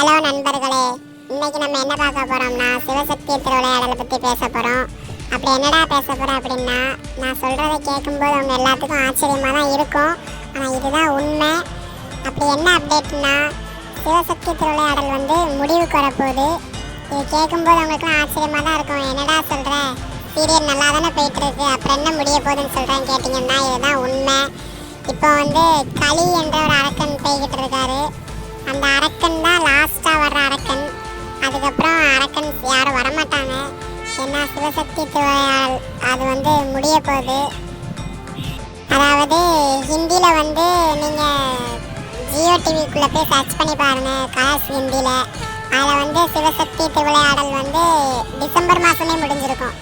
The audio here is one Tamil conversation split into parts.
ஹலோ நண்பர்களே, இன்னைக்கு நம்ம என்ன பார்க்க போறோம்னா சிவசக்தி திருவிளையாடலை பற்றி பேச போகிறோம். அப்படி என்னடா பேச போகிறோம் அப்படின்னா, நான் சொல்கிறத கேட்கும்போது அவங்க எல்லாத்துக்கும் ஆச்சரியமாக தான் இருக்கும். ஆனால் இதுதான் உண்மை. அப்படி என்ன அப்டேட்னா, சிவசக்தி திருவிளையாடல் முடிவுக்கு வரப்போகுது. இது கேட்கும்போது அவங்களுக்குலாம் ஆச்சரியமாக தான் இருக்கும். என்னடா சொல்கிற, சீரியல் நல்லா தானே போயிட்டுருக்கு, அப்புறம் என்ன முடிய போகுதுன்னு சொல்கிறேன்னு கேட்டிங்கன்னா இதுதான் உண்மை. இப்போ களி என்ற ஒரு அரக்கன் போய்கிட்டு இருக்காரு. அந்த அரக்கன் தான் லாஸ்ட்டாக வர்ற அரக்கன். அதுக்கப்புறம் அரக்கன் யாரும் வரமாட்டாங்க. ஏன்னா சிவசக்தி திருவிளையாடல் அது முடிய போகுது. அதாவது ஹிந்தியில் நீங்கள் ஜியோ டிவிக்குள்ளே போய் சர்ச் பண்ணி பாருங்கள், கலர்ஸ் ஹிந்தியில். அதில் சிவசக்தி திருவிளையாடல் டிசம்பர் மாதமே முடிஞ்சிருக்கும்.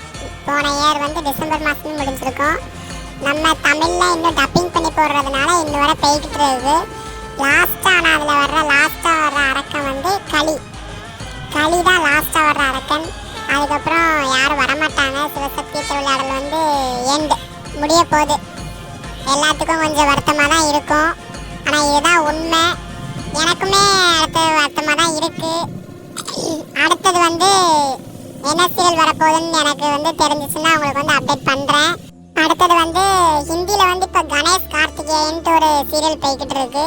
போன இயர் டிசம்பர் மாதமே முடிஞ்சிருக்கும். நம்ம தமிழில் இன்னும் டப்பிங் பண்ணி போடுறதுனால இன்னும் வர போய்கிட்டு இருக்குது. லாஸ்ட்டாக அதில் லாஸ்ட்டாக வர்ற அரக்கன் களி தான் லாஸ்ட்டாக வர்ற அரக்கன். அதுக்கப்புறம் யாரும் வரமாட்டாங்க. சிவசக்தி திருவிளையாடல் எண்டு முடிய போகுது. எல்லாத்துக்கும் கொஞ்சம் வருத்தமாக தான் இருக்கும். ஆனால் இதுதான் உண்மை. எனக்குமே அடுத்தது வருத்தமாக தான் இருக்குது. அடுத்தது என்ன சீரியல் வரப்போகுதுன்னு எனக்கு தெரிஞ்சிச்சுன்னா உங்களுக்கு அப்டேட் பண்ணுறேன். அடுத்தது ஹிந்தியில் இப்போ கணேஷ் கார்த்திகேயன்ட்டு ஒரு சீரியல் போய்கிட்டு இருக்கு.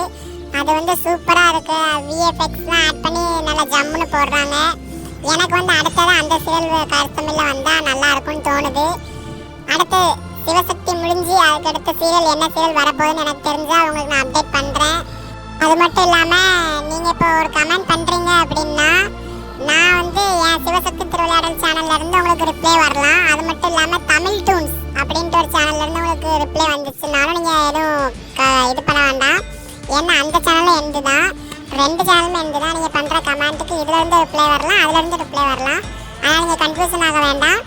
அது சூப்பராக இருக்குது. விஎஃப்எக்ஸ்லாம் ஆட் பண்ணி நல்லா ஜம்முன்னு போடுறாங்க. எனக்கு அடுத்தது அந்த சீரியல் கருத்தமில்ல வந்தால் நல்லா இருக்கும்னு தோணுது. அடுத்து சிவசக்தி முடிஞ்சு அதுக்கு அடுத்த சீரியல் என்ன சீரியல் வரப்போகுதுன்னு எனக்கு தெரிஞ்சால் உங்களுக்கு நான் அப்டேட் பண்ணுறேன். அது மட்டும் இல்லாமல் நீங்கள் இப்போ ஒரு கமெண்ட் பண்ணுறீங்க அப்படின்னா நான் என் சிவசக்தி திருவிளையாடல் சேனல்லேருந்து உங்களுக்கு ரிப்ளை வரலாம். அது மட்டும் இல்லாமல் தமிழ் டூன்ஸ் அப்படின்ட்டு ஒரு சேனல்லேருந்து உங்களுக்கு ரிப்ளை வந்துச்சுனாலும் நீங்கள் எதுவும் இது பண்ண வேண்டாம். ஏன்னா அந்த சேனலும் எண்டு தான், 2 சேனலும் எண்டு தான். நீங்கள் பண்ணுற கமெண்ட்டுக்கு இதுலேருந்து ரிப்ளை வரலாம், அதுலேருந்து ரிப்ளை வரலாம். ஆனால் நீங்கள் கன்ஃபியூஷன் ஆக வேண்டாம்.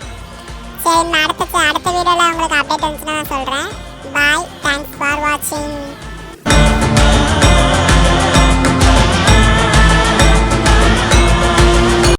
சரி, நான் அடுத்த வீடியோவில் உங்களுக்கு அப்டேட் வந்துச்சுன்னா நான் சொல்கிறேன். பாய்.